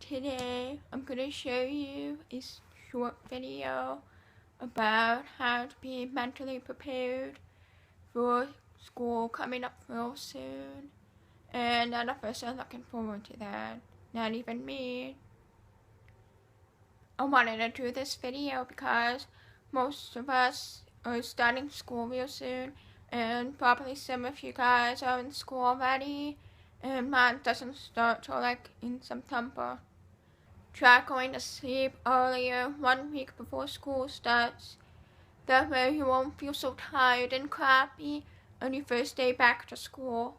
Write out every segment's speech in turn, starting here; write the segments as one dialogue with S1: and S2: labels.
S1: Today I'm going to show you a short video about how to be mentally prepared for school coming up real soon. And none of us are looking forward to that, not even me. I wanted to do this video because most of us are starting school real soon, and probably some of you guys are in school already, and mine doesn't start till like in September. Try going to sleep earlier 1 week before school starts. That way you won't feel so tired and crappy on your first day back to school.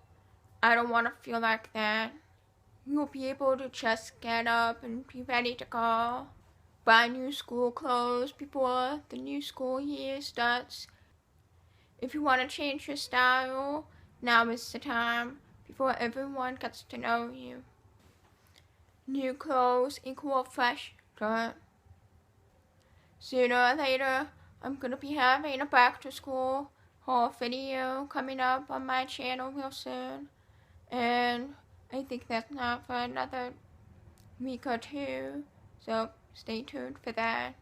S1: I don't want to feel like that. You'll be able to just get up and be ready to go. Buy new school clothes before the new school year starts. If you want to change your style, now is the time before everyone gets to know you. New clothes equal fresh start. Sooner or later, I'm going to be having a back to school haul video coming up on my channel real soon. And I think that's not for another week or two, so stay tuned for that.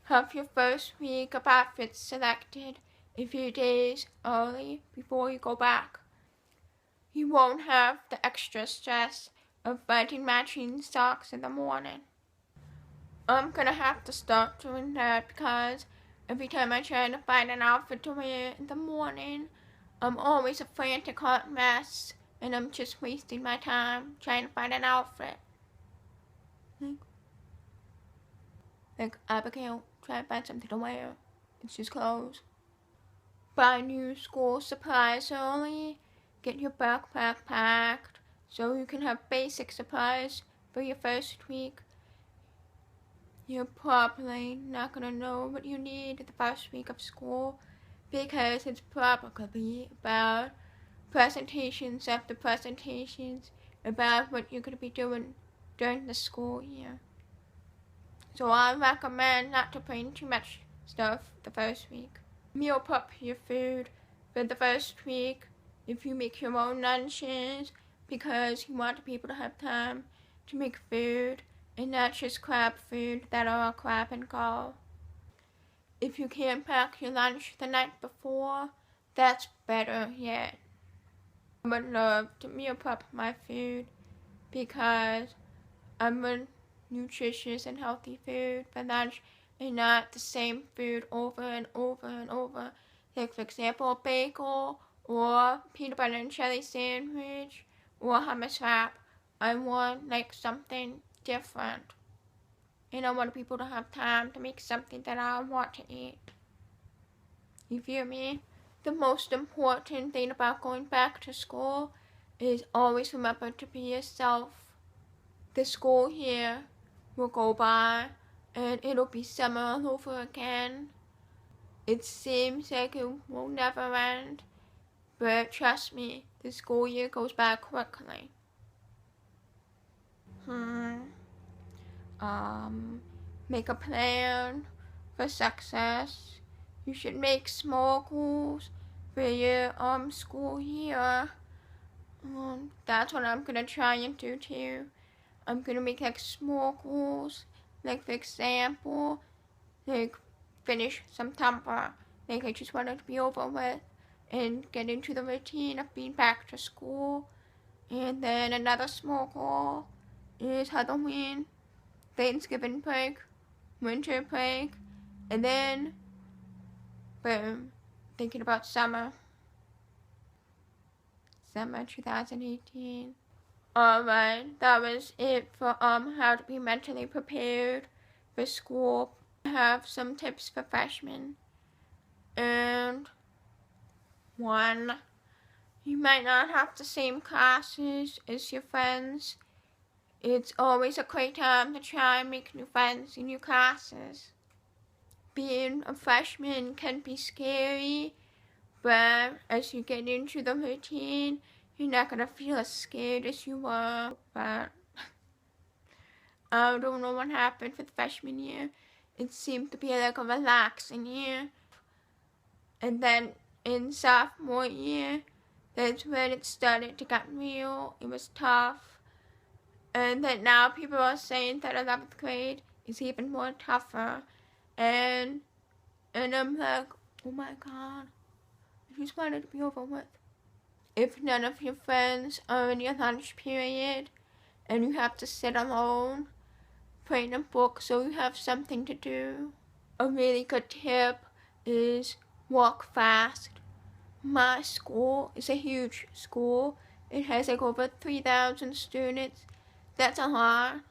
S1: Have your first week of outfits selected a few days early before you go back. You won't have the extra stress of finding matching socks in the morning. I'm gonna have to start doing that because every time I try to find an outfit to wear in the morning, I'm always a frantic hot mess, and I'm just wasting my time trying to find an outfit. Like Abigail trying to find something to wear. It's just clothes. Buy new school supplies early. Get your backpack packed so you can have basic supplies for your first week. You're probably not going to know what you need the first week of school because it's probably about presentations after presentations about what you're going to be doing during the school year. So I recommend not to bring too much stuff the first week. Meal prep your food for the first week if you make your own lunches because you want to be able to have time to make food and not just grab food that are grab and go. If you can't pack your lunch the night before, that's better yet. I would love to meal prep my food because I'm a nutritious and healthy food for lunch and not the same food over and over and over. Like for example, a bagel or peanut butter and jelly sandwich or hummus wrap. I want like something different. And I want people to have time to make something that I want to eat. You feel me? The most important thing about going back to school is always remember to be yourself. The school year will go by and it'll be summer all over again. It seems like it will never end, but trust me, the school year goes by quickly. Make a plan for success. You should make small goals for your school year. That's what I'm gonna try and do too. I'm gonna make like small goals, like for example, like finish September. Like I just want it to be over with and get into the routine of being back to school. And then another small goal is Halloween, Thanksgiving break, winter break, and then boom, thinking about summer 2018. Alright, that was it for how to be mentally prepared for school. I have some tips for freshmen. And 1, you might not have the same classes as your friends. It's always a great time to try and make new friends in your classes. Being a freshman can be scary, but as you get into the routine, you're not going to feel as scared as you were. But I don't know what happened for the freshman year. It seemed to be like a relaxing year. And then in sophomore year, that's when it started to get real. It was tough. And that now people are saying that 11th grade is even more tougher. And I'm like, oh my God, I just wanted to be over with. If none of your friends are in your lunch period and you have to sit alone, playing a book so you have something to do. A really good tip is walk fast. My school is a huge school. It has like over 3,000 students. That's a lot.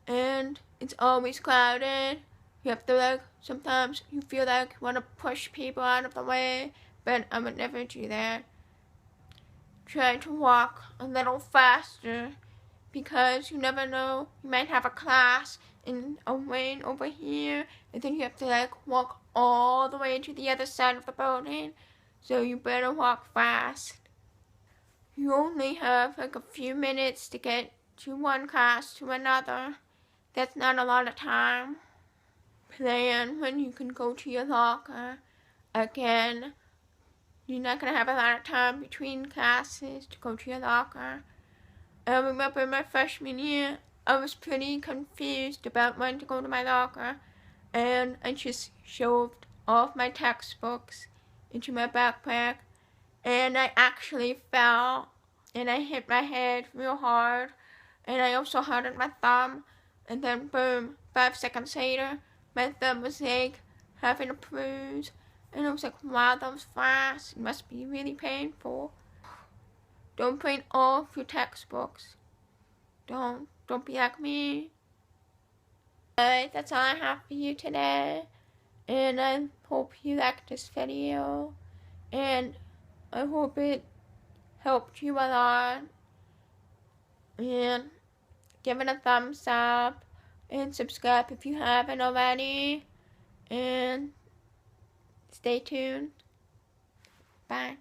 S1: And it's always crowded. You have to like, sometimes you feel like you want to push people out of the way, but I would never do that. Try to walk a little faster because you never know, you might have a class in a lane over here, and then you have to like walk all the way to the other side of the building, so you better walk fast. You only have like a few minutes to get to one class to another. That's not a lot of time. Plan when you can go to your locker. Again, you're not going to have a lot of time between classes to go to your locker. I remember my freshman year, I was pretty confused about when to go to my locker, and I just shoved all of my textbooks into my backpack, and I actually fell, and I hit my head real hard, and I also hurt my thumb, and then boom, 5 seconds later, my thumb was like having a bruise, and I was like, wow, that was fast, it must be really painful. Don't bring all of your textbooks. Don't be like me. Alright, that's all I have for you today. And I hope you liked this video. And I hope it helped you a lot. And give it a thumbs up. And subscribe if you haven't already. And stay tuned. Bye.